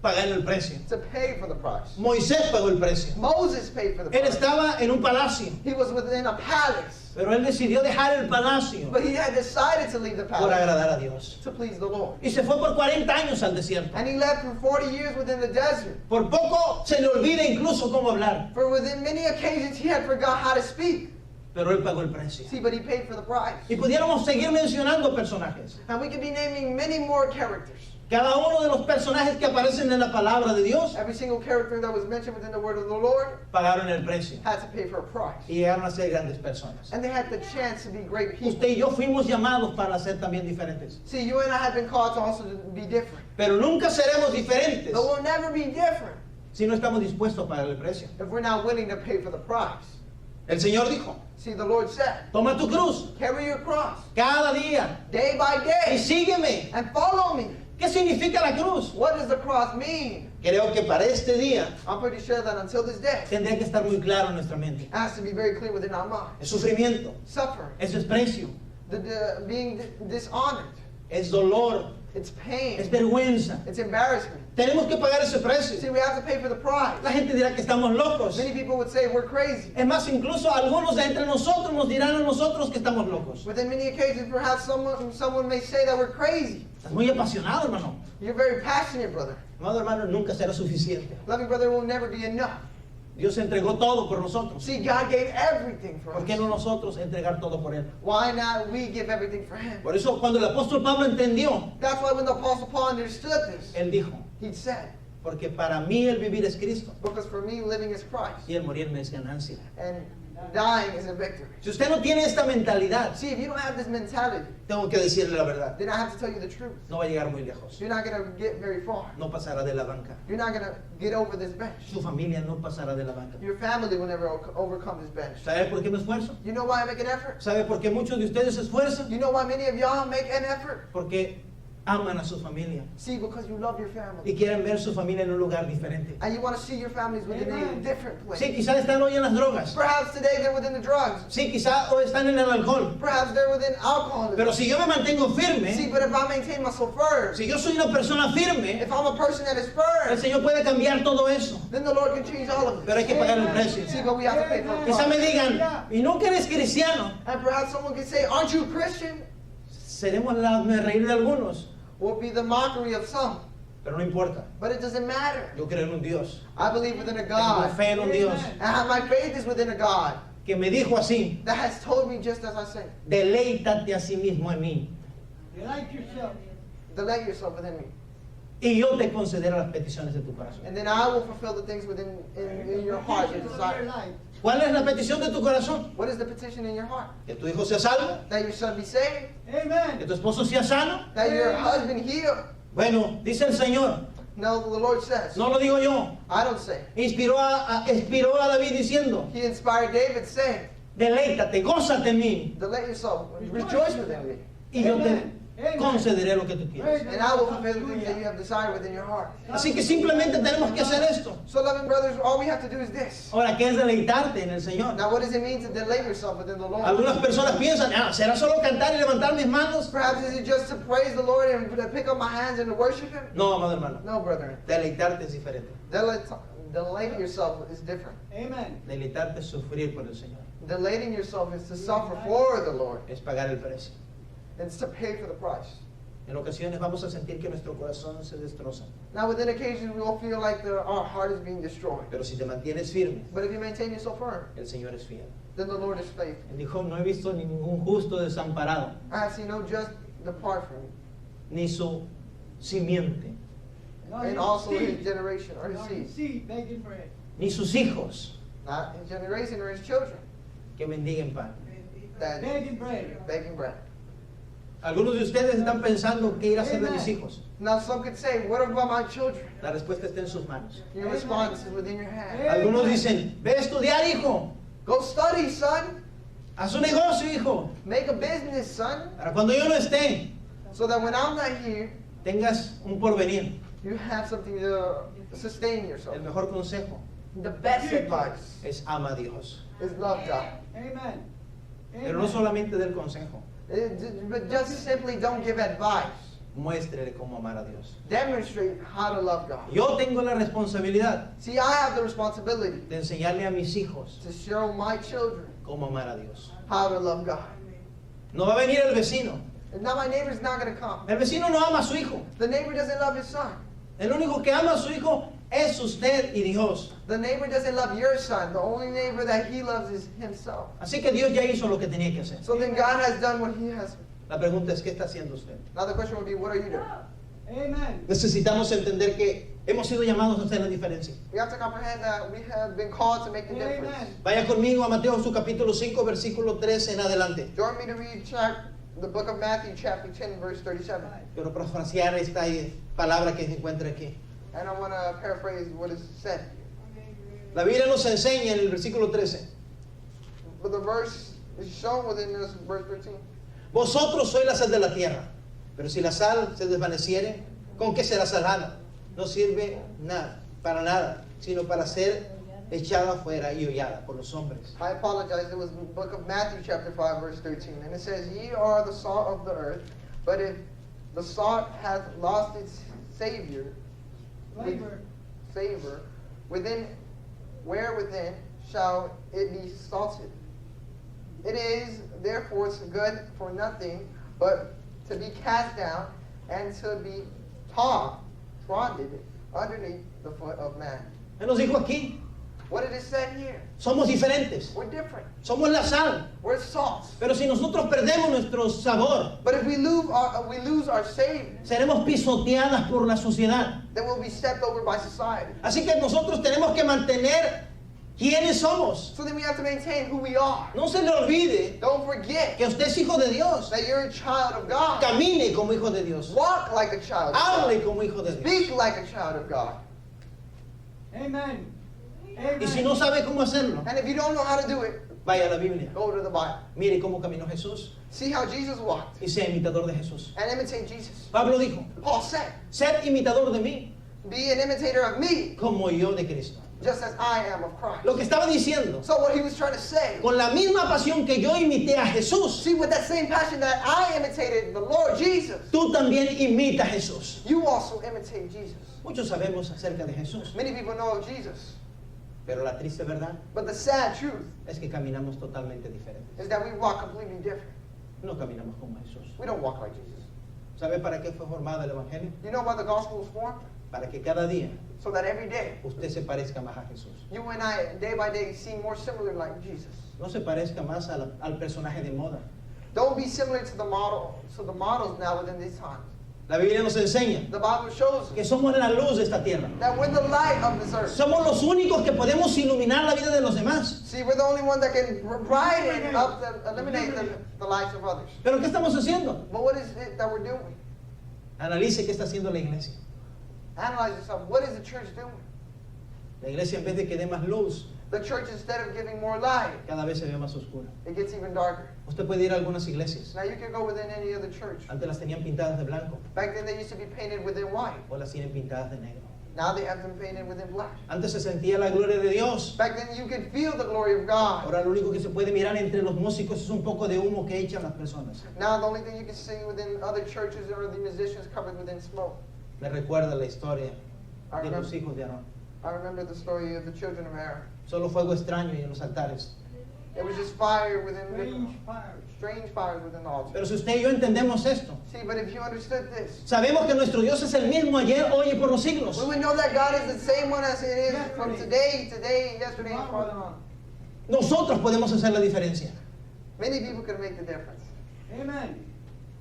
pagar el precio. to pay for the price. Moisés pagó el precio. Moses paid for the Él price. estaba en un palacio, He was within a palace. pero él decidió dejar el palacio But he had decided to leave the por palace agradar a Dios. to please the Lord. Y se fue por 40 años al desierto. And he left for 40 years within the desert. Por poco se le olvida incluso cómo hablar, For within many occasions he had forgot how to speak. pero él pagó el precio. See, but he paid for the price. Y pudiéramos seguir mencionando personajes. And we could be naming many more characters. Cada uno de los personajes que aparecen en la palabra de Dios Every single character that was mentioned within the word of the Lord pagaron el precio had to pay for a price. y llegaron a ser grandes personas. And they had the chance to be great people. Usted y yo fuimos llamados para ser también diferentes, See, you and I have been called to also to be different. pero nunca seremos diferentes But we'll never be different si no estamos dispuestos a pagar el precio. if we're not willing to pay for the price. El Señor dijo, See, the Lord said, toma tu cruz carry your cross cada día day by y day sígueme. and follow me. ¿Qué significa la cruz? What does the cross mean? Creo que para este día I'm pretty sure that until this day, tendría que estar muy claro en nuestra mente. it has to be very clear within our mind. Es sufrimiento, Suffering, es desprecio, being dishonored, es dolor, it's es pain, vergüenza. it's embarrassment. Tenemos que pagar ese precio. See, we have to pay for the price. La gente dirá que estamos locos. Many people would say we're crazy. Es más, incluso algunos de entre nosotros nos dirán a nosotros que estamos locos. Within many occasions, perhaps someone may say that we're crazy. Estás muy apasionado, hermano. You're very passionate, brother. Amado hermano, nunca será suficiente. Loving brother will never be enough. Dios entregó todo por nosotros. See, God gave everything for ¿Por us. qué no nosotros entregar todo por Él? Why not we give everything for Him? Por eso cuando el apóstol Pablo entendió, That's why when the Apostle Paul understood this, él dijo, he said, porque para mí el vivir es Cristo because for me living is Christ y el morirme es ganancia. and dying is a victory. Si usted no tiene esta mentalidad, See, if you don't have this mentality, tengo que decirle la verdad, then I have to tell you the truth. no va a llegar muy lejos. You're not going to get very far. No pasará de la banca. You're not going to get over this bench. Su familia no pasará de la banca. Your family will never overcome this bench. ¿Sabe por qué me esfuerzo? You know why I make an effort? ¿Sabe por qué muchos de ustedes se esfuerzan? You know why many of y'all make an effort? Porque aman a su familia See, because you love your family. y quieren ver su familia en un lugar diferente. And you want to see your families within a different place. Sí, quizás están hoy en las drogas. Perhaps today they're within the drugs. Sí, quizás hoy están en el alcohol. Perhaps they're within alcoholism. Pero si yo me mantengo See, firme, but if I maintain myself firm, si yo soy una persona firme, if I'm a person that is el firm, Señor puede cambiar todo eso. then the Lord can change all of Pero hay it. que pagar el precio. See, but we have to pay for it. Quizás me digan, ¿y no que eres cristiano? And perhaps someone can say, aren't you a Christian? Seremos la me reír de algunos, Will be the mockery of some. pero no importa. But it doesn't matter. Yo creo en un Dios. I believe within a Tengo God. fe en un Dios And my faith is within a God que me dijo así, that has told me just as I say. deleítate a sí mismo en mí. Delight yourself within me. y yo te concederé las peticiones de tu corazón. And then I will fulfill the things within in your heart, your desire. ¿Cuál es la petición de tu corazón? What is the petition in your heart? Que tu hijo sea salvo, That your son be saved, que tu esposo sea sano. that your husband healed. Bueno, dice el Señor, No, the Lord says. no lo digo yo. I don't say. Inspiró a David diciendo, He inspired David saying, deleítate, gózate en mí, "Delay yourself, rejoice within me, y yo te concederé lo que tú quieres. and I will fulfill the things that you have desired within your heart." Así que simplemente tenemos que hacer esto. So, loving brothers, all we have to do is this. Ahora, ¿qué es deleitarte en el Señor? Now, what does it mean to delay yourself within the Lord? Algunas personas piensan, ¿será solo cantar y levantar mis manos? Perhaps is it just to praise the Lord and to pick up my hands and to worship Him? No, amado hermano, No, brethren. deleitarte es diferente. Delaying yourself is different. Deleitarte es sufrir por el Señor, Delaying yourself is to suffer for the Lord. es pagar el precio. It's to pay for the price. En ocasiones vamos a sentir que nuestro corazón se destroza, Now, within occasions, we will feel like our heart is being destroyed. pero si te mantienes firme, But if you maintain yourself firm, el Señor es fiel. then the Lord is faithful. Él dijo, no he visto ningún justo desamparado, I have seen no just depart from me, ni su simiente, and also his generation or his seed, ni sus hijos not his generation or his children, que mendiguen pan. that begging bread. Algunos de ustedes están pensando qué ir a hacer de mis hijos. Now, some could say, "What about my children?" La respuesta está en sus manos. Your response is within your hand. Algunos dicen, ve a estudiar, hijo. Go study, son. Haz un negocio, hijo. Make a business, son, Para cuando yo no esté, so that when I'm not here, tengas un porvenir. you have something to sustain yourself. El mejor consejo The best advice es ama a Dios. is love God. Pero no solamente del consejo. But just simply don't give advice. Muéstrele cómo amar a Dios. Demonstrate how to love God. Yo tengo la responsabilidad See, I have the responsibility de enseñarle a mis hijos to show my children cómo amar a Dios. how to love God. No va a venir el vecino. And now my neighbor's not going to come. El vecino no ama a su hijo. The neighbor doesn't love his son. El único que ama a su hijo es usted y Dios. The neighbor doesn't love your son. The only neighbor that he loves is himself. Así que Dios ya hizo lo que tenía que hacer. So then God has done what he has. La pregunta es, ¿qué está haciendo usted? Now the question would be, what are you doing? Necesitamos entender que hemos sido llamados a hacer la diferencia. We have to comprehend that we have been called to make the difference. Vaya conmigo a Mateo su capítulo 5, versículo 13 en adelante. Join me to read the book of Matthew, chapter 10, verse 37. Quiero parafrasear esta palabra que se encuentra aquí. And I want to paraphrase what is said. La Biblia nos enseña en el versículo 13. But the verse is shown within this verse 13. Vosotros sois la sal de la tierra, pero si la sal se desvaneciere, ¿con qué será salada? No sirve nada, para nada, sino para ser echada afuera y hollada por los hombres. I apologize. It was the book of Matthew, chapter 5, verse 13. And it says, "Ye are the salt of the earth, but if the salt hath lost its savor, within shall it be salted? It is therefore good for nothing, but to be cast down and to be trodden underneath the foot of man." Él nos dijo aquí, What did it say here? somos diferentes, We're different. somos la sal, We're salt. pero si nosotros perdemos nuestro sabor, But if we lose our Savior, seremos pisoteadas por la sociedad. then we'll be stepped over by society. Así que nosotros tenemos que mantener quiénes somos. So then we have to maintain who we are. No se le olvide Don't forget que usted es hijo de Dios. that you're a child of God. Camine como hijo de Dios. Walk like a child of Hable God. como hijo de Dios. Speak like a child of God. Y si no sabe cómo hacerlo, And if you don't know how to do it, vaya a la Biblia. go to the Bible. Mire cómo caminó Jesús See how Jesus walked y sea imitador de Jesús. and imitate Jesus. Pablo dijo, Paul said, sed imitador de mí be an imitator of me, como yo de Cristo. just as I am of Christ. Lo que estaba diciendo, So what he was trying to say, con la misma pasión que yo imité a Jesús, see, with that same passion that I imitated the Lord Jesus, tú también imita a Jesús. you also imitate Jesus. Muchos sabemos acerca de Jesús, Many people know of Jesus, pero la triste verdad but the sad truth es que caminamos totalmente diferentes. is that we walk completely different. No caminamos como Jesús. We don't walk like Jesus. ¿Sabe para qué fue formado el Evangelio? You know why the gospel was formed? Para que cada día So that every day, usted se parezca más a Jesús. you and I, day by day, seem more similar like Jesus. No se parezca más al personaje de moda. Don't be similar to the models now within these times. La Biblia nos enseña The Bible shows us que somos la luz de esta tierra. that we're the light of this earth. Somos los únicos que podemos iluminar la vida de los demás. See, we're the only one that can brighten up, eliminate the lives of others. ¿Pero qué estamos haciendo? But what is it that we're doing? Analice qué está haciendo la iglesia. Analyze yourself. What is the church doing? La iglesia, en vez de que dé más luz, The church, instead of giving more light, cada vez se ve más oscura. it gets even darker. Usted puede ir a algunas iglesias. Now you can go within any other church. Antes las tenían pintadas de blanco, Back then they used to be painted within white. o las tienen pintadas de negro. Now they have them painted within black. Antes se sentía la gloria de Dios. Back then you could feel the glory of God. Ahora lo único que se puede mirar entre los músicos es un poco de humo que echan las personas. Now the only thing you can see within other churches are the musicians covered within smoke. Me recuerda la historia I de los remember, hijos de Aarón. I remember the story of the children of Aaron. Solo fuego extraño y en los altares. It was just fire within strange fires within the altar. Pero si usted y yo entendemos esto, See, but if you understood this, sabemos que nuestro Dios es el mismo ayer, hoy y por los siglos. we would know that God is the same one as it is from today, yesterday, and farther on. Nosotros podemos hacer la diferencia, Many people can make the difference, Amen.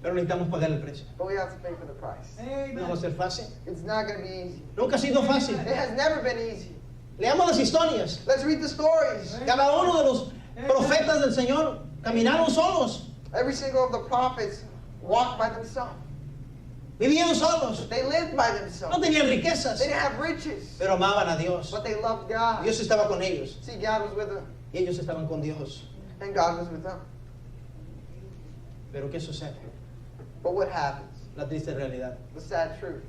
pero necesitamos pagar el precio. but we have to pay for the price. No va a Amen. ser fácil. It's not going to be easy. Nunca ha sido fácil. It has never been easy. Leamos las historias. Let's read the stories. Cada uno de los profetas del Señor caminaron solos, Every single of the prophets walked by themselves. vivían solos, They lived by no themselves. tenían riquezas, They didn't have riches, pero amaban a Dios. but they loved God. Dios estaba con ellos See, God was with them, y ellos estaban con Dios. and God was with them. Pero ¿qué sucede? But what happens? La triste realidad. The sad truth.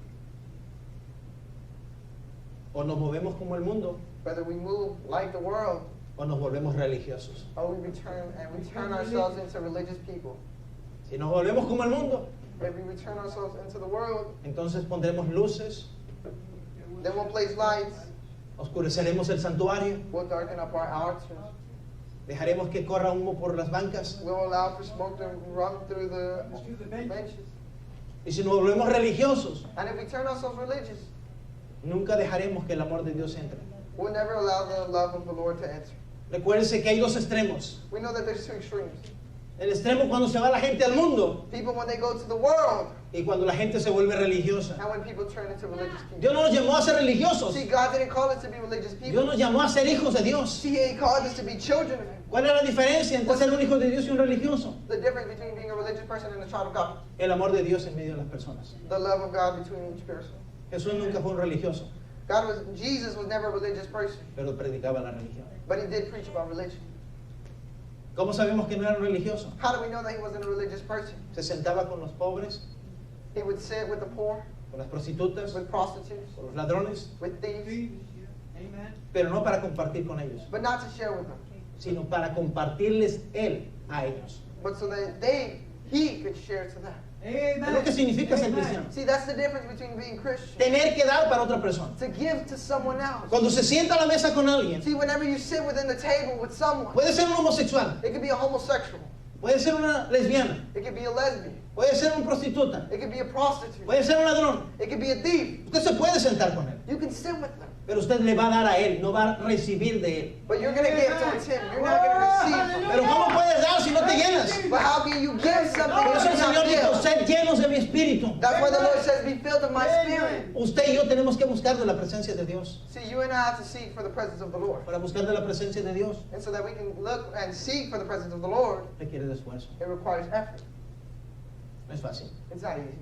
O nos movemos como el mundo Whether we move like the world, o nos volvemos religiosos. or we turn ourselves into religious people. Si nos volvemos como el mundo, If we return ourselves into the world, entonces pondremos luces, then we'll place lights, oscureceremos el santuario, we'll darken up our altars, dejaremos que corra humo por las bancas. we'll allow for smoke to run through the benches. Y si nos volvemos religiosos, And if we turn ourselves religious, nunca dejaremos que el amor de Dios entre. we'll never allow the love of the Lord to enter. Recuérdense que hay dos extremos. We know that there's two extremes. El extremo cuando se va la gente al mundo People when they go to the world, y cuando la gente se vuelve religiosa. and when people turn into religious people. Dios no nos llamó a ser religiosos. See, God didn't call us to be religious Dios people. nos llamó a ser hijos de Dios. See, He called us to be children of Him. ¿Cuál es la diferencia entre ser un hijo de Dios y un religioso? The difference between being a religious person and a child of God. El amor de Dios en medio de las personas. The love of God between each person. Jesús nunca fue un religioso, Jesus was never a religious person, pero predicaba la religión. but He did preach about religion. ¿Cómo sabemos que no era un religioso? How do we know that He wasn't a religious person? Se sentaba con los pobres, He would sit with the poor, con las prostitutas, with prostitutes, con los ladrones, with thieves, Amen. pero no para compartir con ellos, but not to share with them, sino para compartirles Él a ellos. but so that He could share to them. Es Amen. lo que significa ser Amen. cristiano. See, that's the difference between being Christian. Tener que dar para otra persona. To give to someone else. Cuando se sienta a la mesa con alguien, See, whenever you sit within the table with someone, puede ser un homosexual, it could be a homosexual, puede ser una lesbiana, it could be a lesbian, puede ser un prostituta, it could be a prostitute, puede ser un ladrón. it could be a thief. Usted se puede sentar con él, You can sit with them, pero usted le va a dar a él, no va a recibir de él. but you're going to give towards him. You're not going to receive from him. Pero ¿cómo puedes dar si no te llenas? But how can you give something Por if eso el you're Señor not dijo, filled? sed llenos de mi espíritu. That's why the Lord says, be filled with my spirit. Usted y yo tenemos que buscar de la presencia de Dios. See, you and I have to seek for the presence of the Lord. Para buscar de la presencia de Dios And so that we can look and seek for the presence of the Lord, requiere de esfuerzo. it requires effort. No es fácil. It's not easy.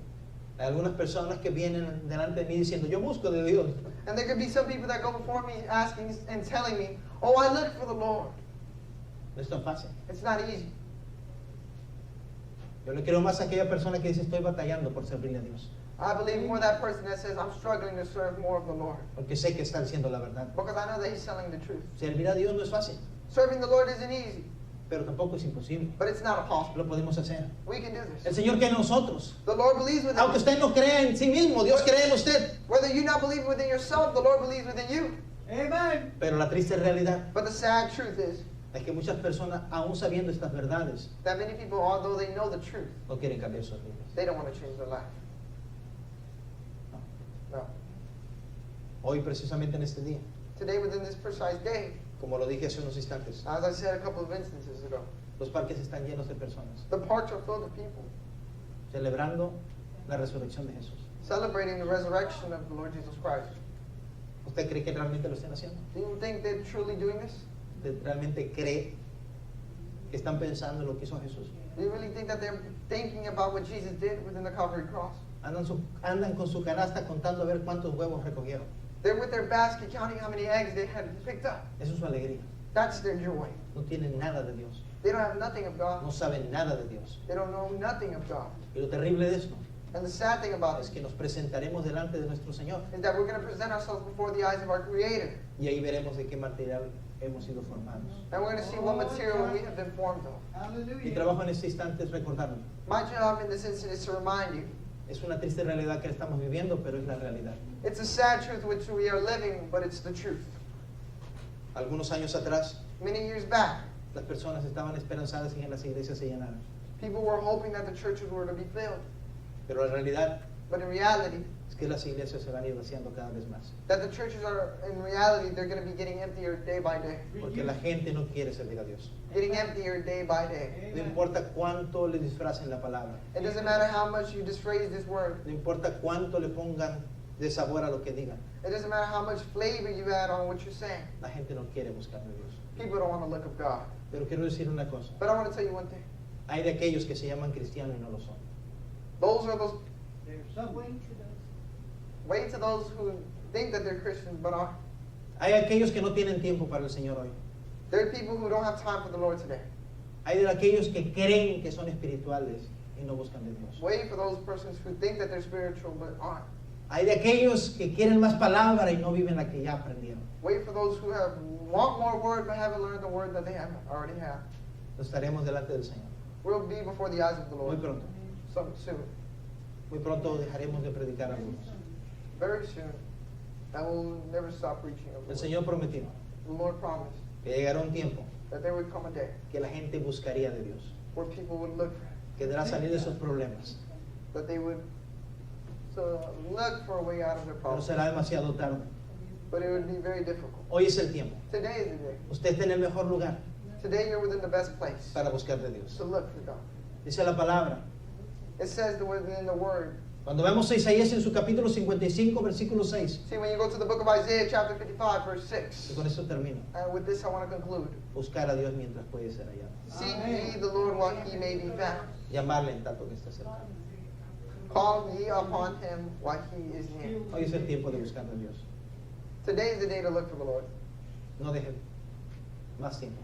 Hay algunas personas que vienen delante de mí diciendo, yo busco de Dios. And there could be some people that go before me asking and telling me, oh, I look for the Lord. No es tan fácil. It's not easy. Yo le quiero más a aquella persona que dice, estoy batallando por servirle a Dios. I believe more that person that says, I'm struggling to serve more of the Lord. Porque sé que está diciendo la verdad. Because I know that he's telling the truth. Servir a Dios no es fácil, Serving the Lord isn't easy, pero tampoco es imposible. but it's not impossible. Lo podemos hacer. We can do El this. Señor cree en nosotros. The Lord believes within Aunque us. usted no crea en sí mismo, Dios cree en usted. Whether you not believe within yourself, the Lord believes within you. Amen. Pero la triste realidad But the sad truth is es que muchas personas, aún sabiendo estas verdades, that many people, although they know the truth, no quieren cambiar sus vidas. they don't want to change their life. No. Hoy, precisamente en este día, Today, within this precise day, como lo dije hace unos instantes, as I said a couple of instances ago, los parques están llenos de personas, the parks are filled with people celebrando la resurrección de Jesús. celebrating the resurrection of the Lord Jesus Christ. ¿Usted cree que realmente lo están haciendo? Do you think they're truly doing this? ¿Usted realmente cree que están pensando en lo que hizo Jesús? Do you really think that they're thinking about what Jesus did within the Calvary cross? Andan con su canasta contando a ver cuántos huevos recogieron. They're with their basket counting how many eggs they had picked up. Eso es su alegría. That's their joy. No tienen nada de Dios. They don't have nothing of God. No saben nada de Dios. They don't know nothing of God. Y lo terrible de esto And the sad thing about es it que nos presentaremos delante de nuestro Señor is that we're going to present ourselves before the eyes of our Creator. y ahí veremos de qué material hemos sido formados. And we're going to see what material we have been formed of. Mi Hallelujah. trabajo en este instante es recordarlo. My job in this instant is to remind you. Es una triste realidad que estamos viviendo, pero es la realidad. It's a sad truth which we are living, but it's the truth. Algunos años atrás, Many years back, las personas estaban esperanzadas en que las iglesias se llenaran. people were hoping that the churches were to be filled. Pero la realidad But in reality, es que las iglesias se van a ir vaciando cada vez más. that the churches are, in reality, they're going to be getting emptier day by day. Porque la gente no quiere servir a Dios. Getting emptier day by day. No importa cuánto le disfracen la palabra. It doesn't matter how much you disphrase this word. No importa cuánto le pongan de sabor a lo que digan. It doesn't matter how much flavor you add on what you're saying. La gente no quiere buscar a Dios. People don't want to look of God. Pero quiero decir una cosa. But I want to tell you one thing. Hay de aquellos que se llaman cristianos y no lo son. Those are those, There's some wait to those who think that they're Christians but aren't. Hay aquellos que no tienen tiempo para el Señor hoy. There are people who don't have time for the Lord today. Hay de aquellos que creen que son espirituales y no buscan de Dios. Wait for those persons who think that they're spiritual but aren't. Hay de aquellos que quieren más palabra y no viven la que ya aprendieron. Wait for those who want more word but haven't learned the word that they already have. Estaremos delante del Señor. We'll be before the eyes of the Muy Lord pronto. soon. Muy pronto dejaremos de predicar a algunos. Very soon. And we'll never stop preaching of the El word. Señor prometió The Lord promised que llegará un tiempo that there would come a day que la gente buscaría de Dios, where people would look for Him, que deberá salir de sus problemas. that they would look for a way out of their Pero problems. será demasiado tarde. But it would be very difficult. Hoy es el tiempo. Today is the day. Usted está en el mejor lugar Today you're within the best place para buscar de Dios. to look for God. Dice la palabra. It says within the Word. Cuando vemos a Isaías en su capítulo 55, versículo 6. See, when you go to the book of Isaiah, chapter 55, verse Y 6. con eso termino. And with this I want to conclude. Buscar a Dios mientras puede ser hallado. Seek Amen. ye the Lord while He may be found. Llamarle en tanto que está cerca. Call ye upon Him while He is near. Hoy es el tiempo de buscar a Dios. Today is the day to look for the Lord. No dejen más tiempo.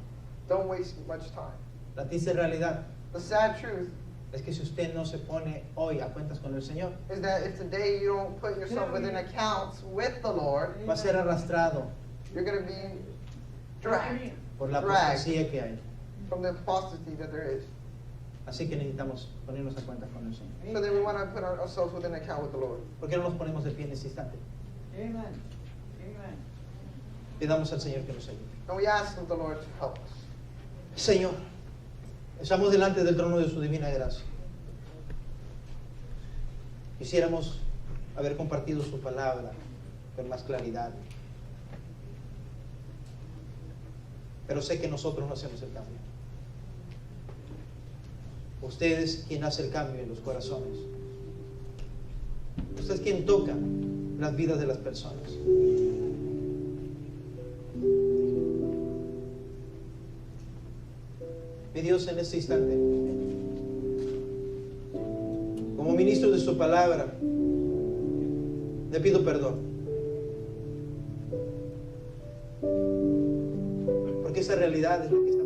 Don't waste much time. La triste realidad The sad truth es que si usted no se pone hoy a cuentas con el Señor, is that if today you don't put yourself within accounts with the Lord, va a ser arrastrado you're going to be dragged por la Drag. apostasía que hay. from the apostasy that there is. Así que necesitamos ponernos a cuentas con el Señor. So then we want to put ourselves within account with the Lord. ¿Por qué no nos ponemos de pie en este instante? Amen. Amen. Pidamos al Señor que nos ayude. And we ask of the Lord to help us. Señor, estamos delante del trono de su divina gracia. Quisiéramos haber compartido su palabra con más claridad. Pero sé que nosotros no hacemos el cambio. Usted es quien hace el cambio en los corazones. Usted es quien toca las vidas de las personas. Mi Dios, en este instante, como ministro de su palabra, le pido perdón. Porque esa realidad es lo que está